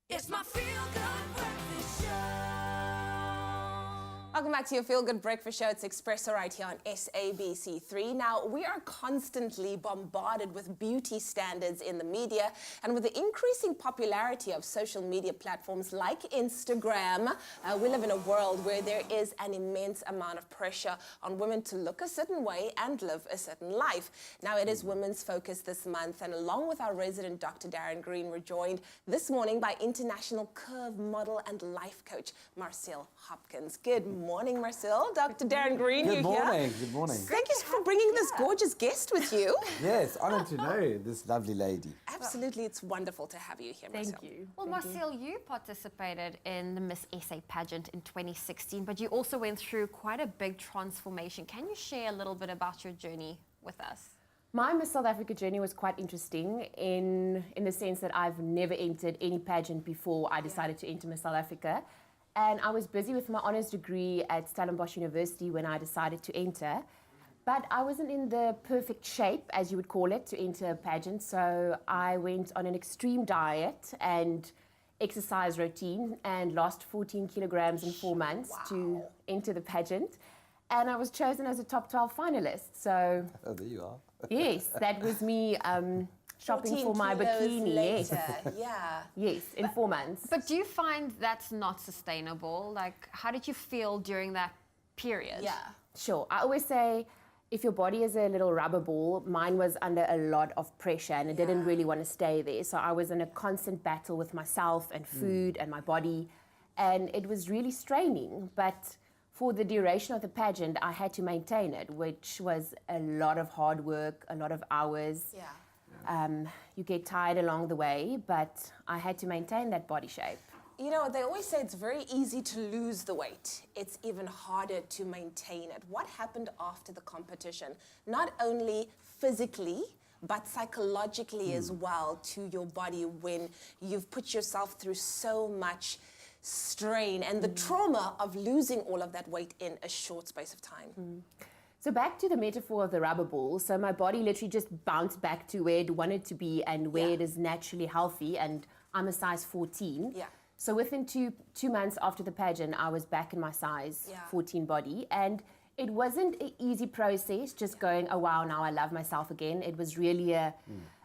It's my feel-good breakfast show. Welcome back to your Feel Good Breakfast Show. It's Expresso right here on SABC3. Now, we are constantly bombarded with beauty standards in the media, and with the increasing popularity of social media platforms like Instagram, we live in a world where there is an immense amount of pressure on women to look a certain way and live a certain life. Now, it is Women's Focus this month, and along with our resident Dr. Darren Green, we're joined this morning by international curve model and life coach, Marciel Hopkins. Good morning, Marciel. Dr. Darren Green, Good morning. Good morning. Thank you for bringing this gorgeous guest with you. Yes, honoured to know this lovely lady. Absolutely, it's wonderful to have you here, Marciel. Thank you. Well, Marciel, you participated in the Miss SA pageant in 2016, but you also went through quite a big transformation. Can you share a little bit about your journey with us? My Miss South Africa journey was quite interesting in the sense that I've never entered any pageant before I decided to enter Miss South Africa. And I was busy with my honours degree at Stellenbosch University when I decided to enter. But I wasn't in the perfect shape, as you would call it, to enter a pageant. So I went on an extreme diet and exercise routine and lost 14 kilograms in 4 months to enter the pageant. And I was chosen as a top 12 finalist. So, Oh, there you are. yes, that was me shopping for my 14 kilos bikini. later. Yes. Yeah. Yes, in 4 months. But do you find that's not sustainable? Like, how did you feel during that period? Yeah. Sure. I always say, if your body is a little rubber ball, mine was under a lot of pressure and it didn't really want to stay there. So I was in a constant battle with myself and food and my body. And it was really straining. But for the duration of the pageant, I had to maintain it, which was a lot of hard work, a lot of hours. Yeah. You get tired along the way, but I had to maintain that body shape. You know, they always say it's very easy to lose the weight. It's even harder to maintain it. What happened after the competition? Not only physically, but psychologically as well to your body when you've put yourself through so much strain and the trauma of losing all of that weight in a short space of time. So back to the metaphor of the rubber ball. So my body literally just bounced back to where it wanted to be and where it is naturally healthy. And I'm a size 14. Yeah. So within two months after the pageant, I was back in my size 14 body. And it wasn't an easy process just going, oh, wow, now I love myself again. It was really a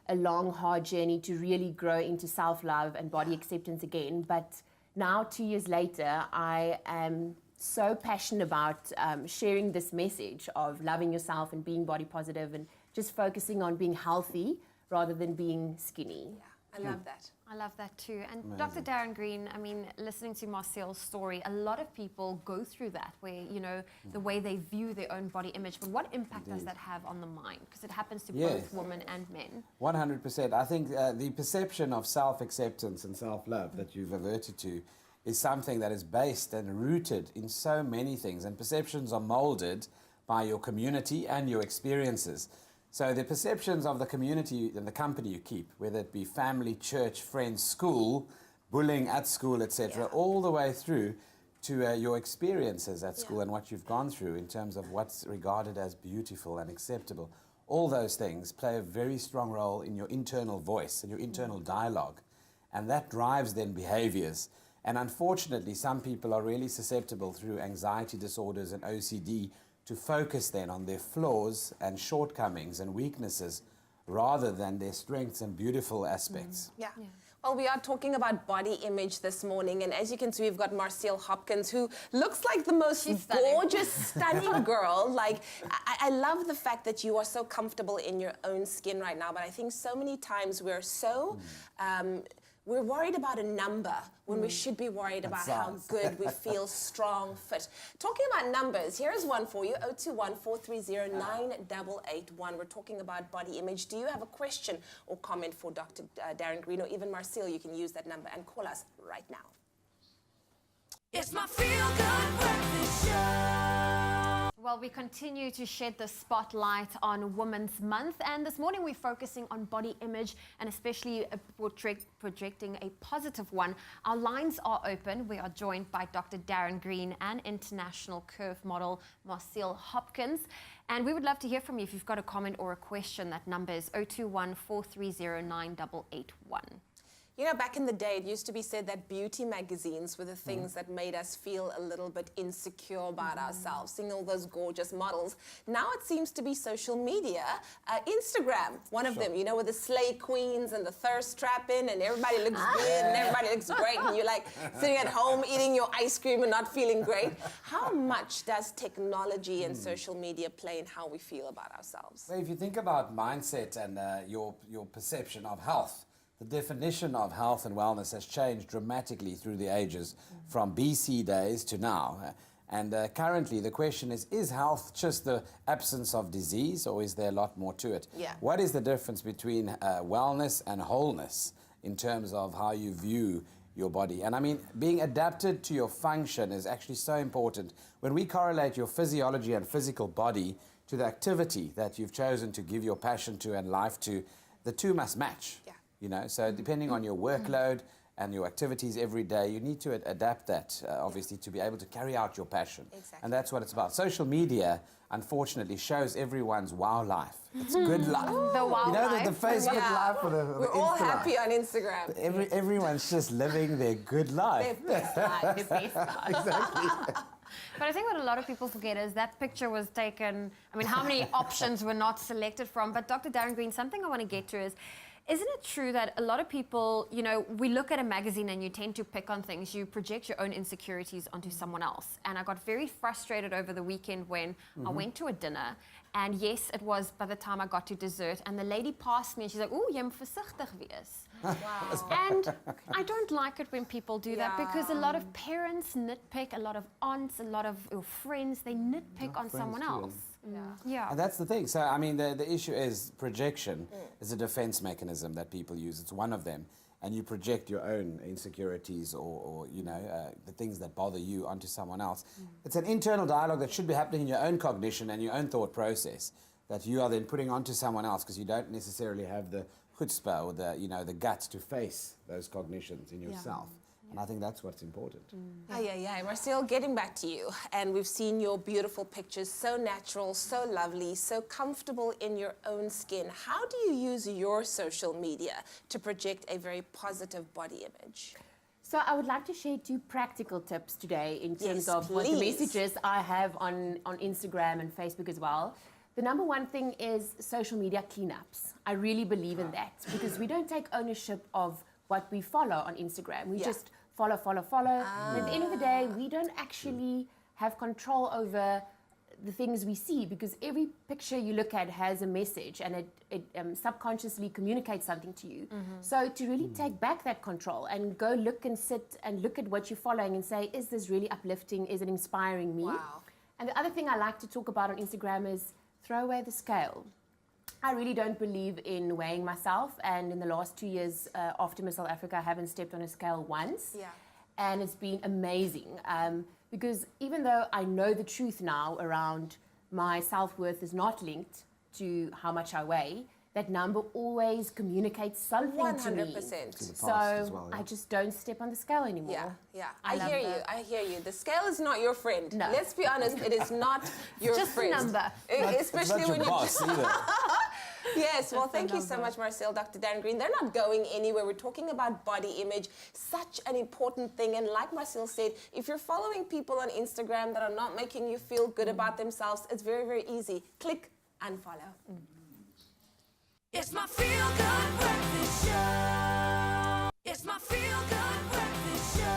long, hard journey to really grow into self-love and body acceptance again. But now, 2 years later, I am so passionate about sharing this message of loving yourself and being body positive and just focusing on being healthy rather than being skinny. Yeah, I love that. I love that too. And Dr. Darren Green, I mean, listening to Marciel's story, a lot of people go through that where, you know, the way they view their own body image. But what impact does that have on the mind? Because it happens to both women and men. 100%. I think the perception of self-acceptance and self-love that you've averted to is something that is based and rooted in so many things. And perceptions are molded by your community and your experiences. So the perceptions of the community and the company you keep, whether it be family, church, friends, school, bullying at school, etc., all the way through to your experiences at school and what you've gone through in terms of what's regarded as beautiful and acceptable. All those things play a very strong role in your internal voice and your internal dialogue. And that drives then behaviors. And unfortunately, some people are really susceptible through anxiety disorders and OCD to focus then on their flaws and shortcomings and weaknesses rather than their strengths and beautiful aspects. Yeah. Well, we are talking about body image this morning, and as you can see, we've got Marciel Hopkins, who looks like the most gorgeous, stunning girl. Like, I love the fact that you are so comfortable in your own skin right now, but I think so many times we're so... we're worried about a number when we should be worried about how good we feel, strong, fit. Talking about numbers, here's one for you, 021-430-9881. We're talking about body image. Do you have a question or comment for Dr. Darren Green or even Marciel? You can use that number and call us right now. It's my feel-good breakfast show. Well, we continue to shed the spotlight on Women's Month, and this morning we're focusing on body image and especially projecting a positive one. Our lines are open. We are joined by Dr. Darren Green and international curve model Marciel Hopkins, and we would love to hear from you if you've got a comment or a question. That number is 021-430-9881. You know, back in the day, it used to be said that beauty magazines were the things that made us feel a little bit insecure about ourselves, seeing all those gorgeous models. Now it seems to be social media. Instagram, one of them, you know, with the slay queens and the thirst trapping, and everybody looks good and everybody looks great, and you're like sitting at home eating your ice cream and not feeling great. How much does technology and social media play in how we feel about ourselves? So if you think about mindset and your perception of health, the definition of health and wellness has changed dramatically through the ages, from BC days to now. And currently the question is health just the absence of disease, or is there a lot more to it? Yeah. What is the difference between wellness and wholeness in terms of how you view your body? And I mean, being adapted to your function is actually so important. When we correlate your physiology and physical body to the activity that you've chosen to give your passion to and life to, the two must match. Yeah. You know, so depending on your workload and your activities every day, you need to adapt that, obviously, to be able to carry out your passion. Exactly. And that's what it's about. Social media, unfortunately, shows everyone's wow life. It's good life. The wow You know, life. the Facebook Yeah. life or the We're all Insta life. happy on Instagram. Everyone's just living their good life. Their best life. The best part. But I think what a lot of people forget is that picture was taken, I mean, how many options were not selected from? But Dr. Darren Green, something I want to get to is, isn't it true that a lot of people, you know, we look at a magazine and you tend to pick on things, you project your own insecurities onto someone else. And I got very frustrated over the weekend when I went to a dinner, and yes, it was by the time I got to dessert, and the lady passed me and she's like, "Ooh, jy moet versigtig wees." And I don't like it when people do that, because a lot of parents nitpick, a lot of aunts, a lot of your friends, they nitpick on someone else. Yeah. And that's the thing. So, I mean, the issue is projection is a defense mechanism that people use. It's one of them. And you project your own insecurities or you know, the things that bother you onto someone else. It's an internal dialogue that should be happening in your own cognition and your own thought process that you are then putting onto someone else, because you don't necessarily have the chutzpah or the, you know, the guts to face those cognitions in yourself. And I think that's what's important. Yeah. Marciel, getting back to you, and we've seen your beautiful pictures, so natural, so lovely, so comfortable in your own skin. How do you use your social media to project a very positive body image? So I would like to share 2 practical tips today in terms Yes, of what the please. messages I have on Instagram and Facebook as well. The number one thing is social media cleanups. I really believe in that, because we don't take ownership of what we follow on Instagram. We just follow. And at the end of the day, we don't actually have control over the things we see, because every picture you look at has a message, and it subconsciously communicates something to you. So to really take back that control and go look and sit and look at what you're following and say, is this really uplifting? Is it inspiring me? Wow. And the other thing I like to talk about on Instagram is throw away the scale. I really don't believe in weighing myself, and in the last 2 years after Miss South Africa, I haven't stepped on a scale once. Yeah. And it's been amazing, because even though I know the truth now around my self-worth is not linked to how much I weigh, that number always communicates something to me. 100%. To the So past as well, yeah. I just don't step on the scale anymore. Yeah. I love that. I hear you. The scale is not your friend. No. Let's be honest, it is not your Just a friend. number. It's Especially not when your you boss either. Yes, well, thank you so much, Marciel, Dr. Darren Green. They're not going anywhere. We're talking about body image, such an important thing. And like Marciel said, if you're following people on Instagram that are not making you feel good about themselves, it's very, very easy. Click unfollow. It's my feel-good breakfast show. It's my feel-good breakfast show.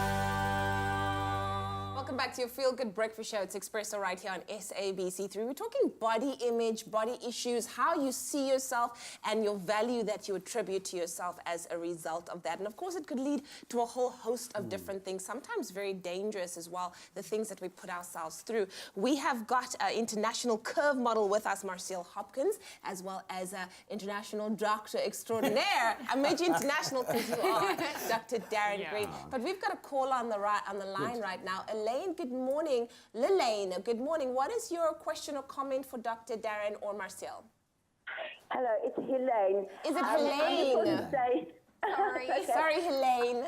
Welcome back to your Feel Good Breakfast Show. It's Expresso right here on SABC3. We're talking body image, body issues, how you see yourself, and your value that you attribute to yourself as a result of that. And of course, it could lead to a whole host of different things, sometimes very dangerous as well, the things that we put ourselves through. We have got an international curve model with us, Marciel Hopkins, as well as an international doctor extraordinaire. I made you international because you are Dr. Darren Green. But we've got a call on the line right now. Elaine, good morning. Lelaine, good morning. What is your question or comment for Dr. Darren or Marciel? Hello, it's Helene. Is it I just Helene? want to say, Sorry, Okay. sorry, Helene.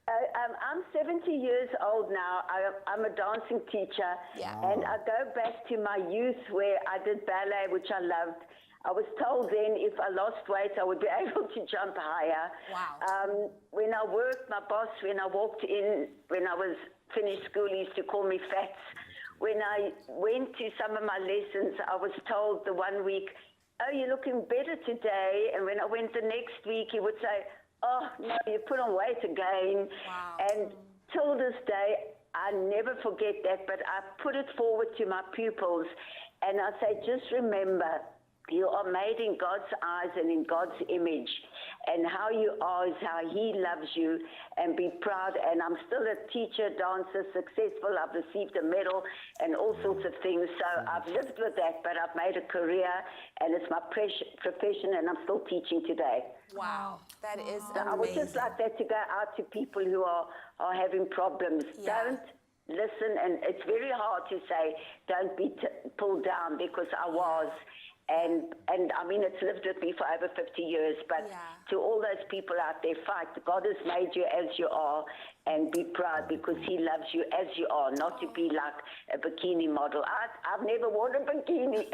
I'm 70 years old now. I'm a dancing teacher. Yeah. And I go back to my youth where I did ballet, which I loved. I was told then if I lost weight, I would be able to jump higher. Wow. When I worked, my boss, when I walked in, when I was finished school, he used to call me Fats. When I went to some of my lessons, I was told the one week, oh, you're looking better today. And when I went the next week, he would say, oh, no, you put on weight again. Wow. And till this day, I never forget that, but I put it forward to my pupils. And I say, just remember, you are made in God's eyes and in God's image. And how you are is how He loves you, and be proud. And I'm still a teacher, dancer, successful. I've received a medal and all sorts of things. So I've lived with that, but I've made a career, and it's my profession, and I'm still teaching today. Wow, that is So I would just amazing. like that to go out to people who are having problems. Yeah. Don't listen, and it's very hard to say, don't be pulled down, because I was. And I mean, it's lived with me for over 50 years, but Yeah. to all those people out there, fight. God has made you as you are, and be proud, because He loves you as you are, not to be like a bikini model. I've never worn a bikini.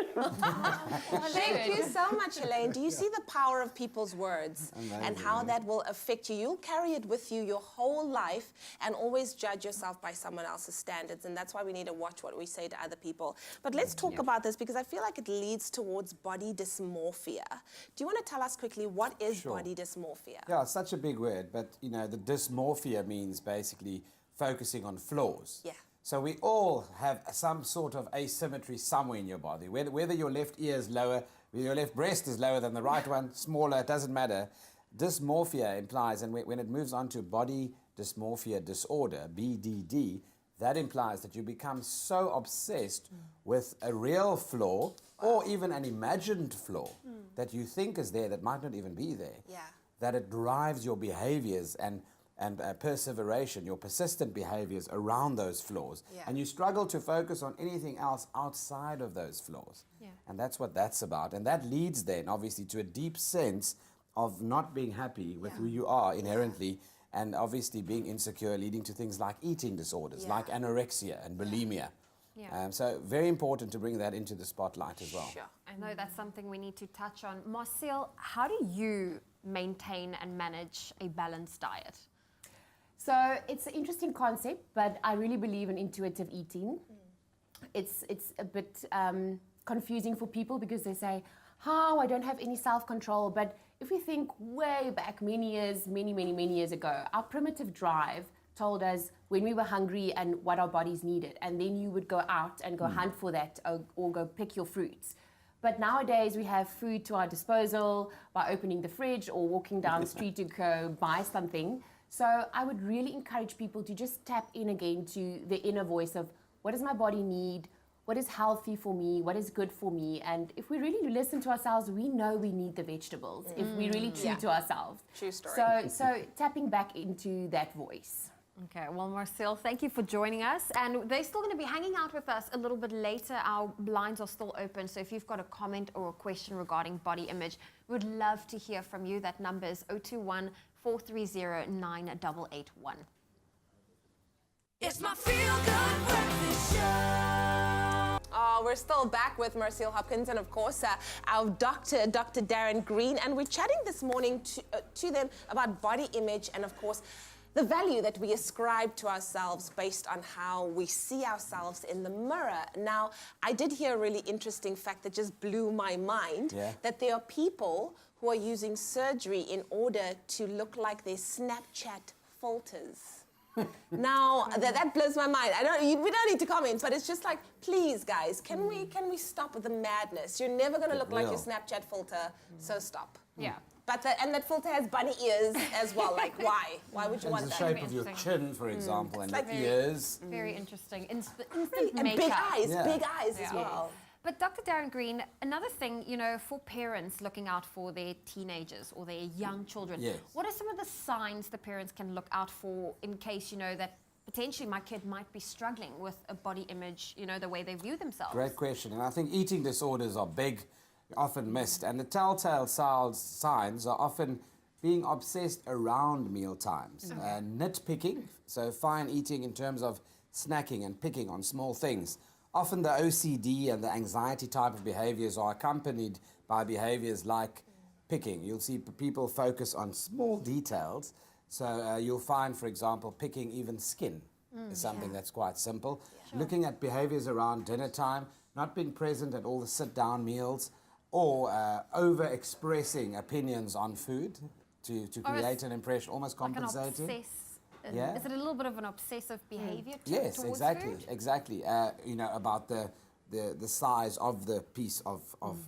Thank you so much, Elaine. Do you see the power of people's words and how that will affect you? You'll carry it with you your whole life and always judge yourself by someone else's standards. And that's why we need to watch what we say to other people. But let's talk about this, because I feel like it leads towards body dysmorphia. Do you want to tell us quickly what is body dysmorphia? Yeah, it's such a big word, but you know, the dysmorphia means basically focusing on flaws. Yeah. So we all have some sort of asymmetry somewhere in your body. Whether your left ear is lower, whether your left breast is lower than the right one, smaller, it doesn't matter. Dysmorphia implies, and when it moves on to body dysmorphia disorder, BDD, that implies that you become so obsessed with a real flaw or even an imagined flaw that you think is there that might not even be there. Yeah. That it drives your behaviors and perseveration, your persistent behaviors around those flaws. Yeah. And you struggle to focus on anything else outside of those flaws. Yeah. And that's what that's about. And that leads then, obviously, to a deep sense of not being happy with who you are inherently, and obviously being insecure, leading to things like eating disorders, like anorexia and bulimia. Yeah. So very important to bring that into the spotlight as well. Sure. I know that's something we need to touch on. Marciel, how do you maintain and manage a balanced diet? So it's an interesting concept, but I really believe in intuitive eating. It's a bit confusing for people because they say, how, I don't have any self-control. But if we think way back many years ago, our primitive drive told us when we were hungry and what our bodies needed. And then you would go out and go hunt for that or go pick your fruits. But nowadays we have food to our disposal by opening the fridge or walking down the street to go buy something. So I would really encourage people to just tap in again to the inner voice of what does my body need? What is healthy for me? What is good for me? And if we really listen to ourselves, we know we need the vegetables. If we really true to ourselves. True story. So tapping back into that voice. Okay, well, Marciel, thank you for joining us. And they're still going to be hanging out with us a little bit later. Our lines are still open, so if you've got a comment or a question regarding body image, we'd love to hear from you. That number is 021 430 9881. It's my feel-good breakfast show. Oh, we're still back with Marciel Hopkins and, of course, our doctor, Dr. Darren Green. And we're chatting this morning to them about body image and, of course, the value that we ascribe to ourselves based on how we see ourselves in the mirror. Now, I did hear a really interesting fact that just blew my mind, that there are people who are using surgery in order to look like their Snapchat filters. Now, that blows my mind. We don't need to comment, but it's just like, please, guys, can we stop with the madness? You're never going to look like your Snapchat filter, so stop. Yeah. But and that filter has bunny ears as well. Like, why? Why would you want The that? shape of your chin, for example, and like your ears. Very interesting. Instant And makeup. big eyes as well. But Dr. Darren Green, another thing, you know, for parents looking out for their teenagers or their young children, Yes. what are some of the signs the parents can look out for in case, you know, that potentially my kid might be struggling with a body image, you know, the way they view themselves? Great question. And I think eating disorders are big, often missed. And the telltale signs are often being obsessed around meal times. Nitpicking, so fine eating in terms of snacking and picking on small things. Often the OCD and the anxiety type of behaviors are accompanied by behaviors like picking. You'll see people focus on small details. So you'll find, for example, picking even skin is something that's quite simple. Looking at behaviors around dinner time, not being present at all the sit-down meals, or over-expressing opinions on food to create an impression, almost Like compensating. Is it a little bit of an obsessive behavior Yes, towards exactly, food? exactly. About the size of the piece of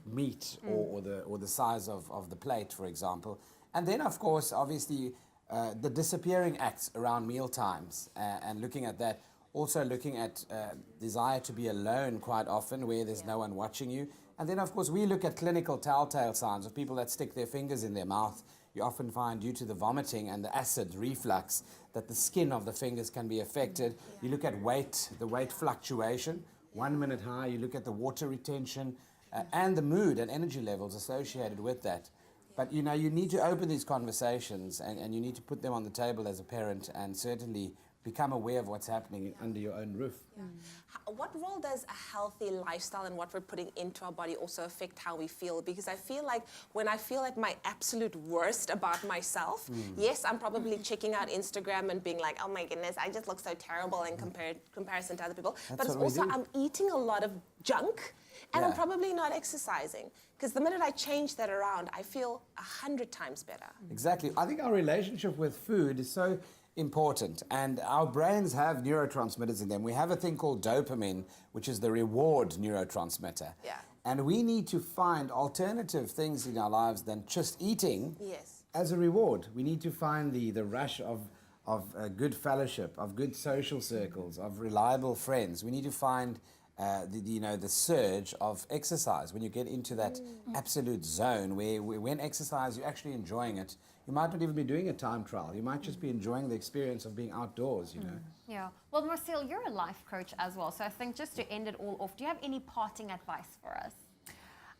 meat or the size of the plate, for example. And then, of course, obviously, the disappearing acts around meal times and looking at that. Also looking at desire to be alone quite often where there's no one watching you. And then, of course, we look at clinical telltale signs of people that stick their fingers in their mouth. You often find, due to the vomiting and the acid reflux, that the skin of the fingers can be affected. You look at weight, the weight fluctuation, 1 minute high. You look at the water retention and the mood and energy levels associated with that. But, you need to open these conversations and you need to put them on the table as a parent and certainly become aware of what's happening under your own roof. What role does a healthy lifestyle and what we're putting into our body also affect how we feel? Because I feel like when I feel at my absolute worst about myself, yes, I'm probably checking out Instagram and being like, oh my goodness, I just look so terrible in comparison to other people. But it's also, I'm eating a lot of junk and I'm probably not exercising. Because the minute I change that around, I feel 100 times better. Exactly. I think our relationship with food is so important, and our brains have neurotransmitters in them. We have a thing called dopamine, which is the reward neurotransmitter. Yeah. And we need to find alternative things in our lives than just eating Yes. as a reward. We need to find the rush of good fellowship, of good social circles, of reliable friends. We need to find the surge of exercise. When you get into that absolute zone where when exercise, you're actually enjoying it. You might not even be doing a time trial. You might just be enjoying the experience of being outdoors, Yeah. Well, Marciel, you're a life coach as well. So I think just to end it all off, do you have any parting advice for us?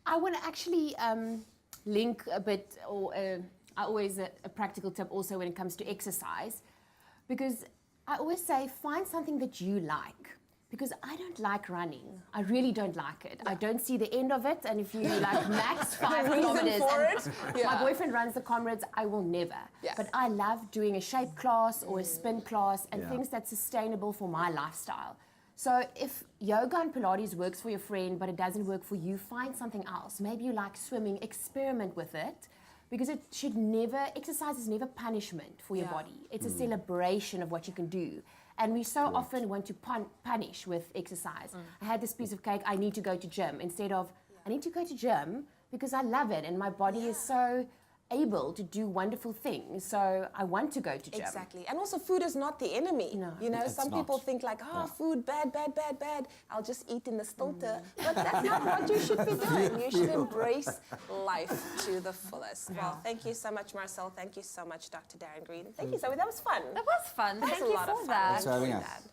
I want to actually link a bit, or I always a practical tip also when it comes to exercise, because I always say find something that you like. Because I don't like running. I really don't like it. I don't see the end of it. And if you like max 5 kilometers, and my boyfriend runs the Comrades, I will never. Yeah. But I love doing a shape class or a spin class and things that's sustainable for my lifestyle. So if yoga and Pilates works for your friend, but it doesn't work for you, find something else. Maybe you like swimming, experiment with it. Because exercise is never punishment for your body. It's a celebration of what you can do. And we so often want to punish with exercise. I had this piece of cake, I need to go to gym. Instead of, I need to go to gym because I love it and my body is so able to do wonderful things. So I want to go to gym. Exactly. And also food is not the enemy. No. Some people think like, food, bad, bad, bad, bad. I'll just eat in the stilter. But that's not what you should be doing. You should embrace life to the fullest. Well, thank you so much, Marcel. Thank you so much, Dr. Darren Green. Thank you, Zoe. That was fun. That was fun. That was Thank a you lot for of fun. that. Thanks for having us. That.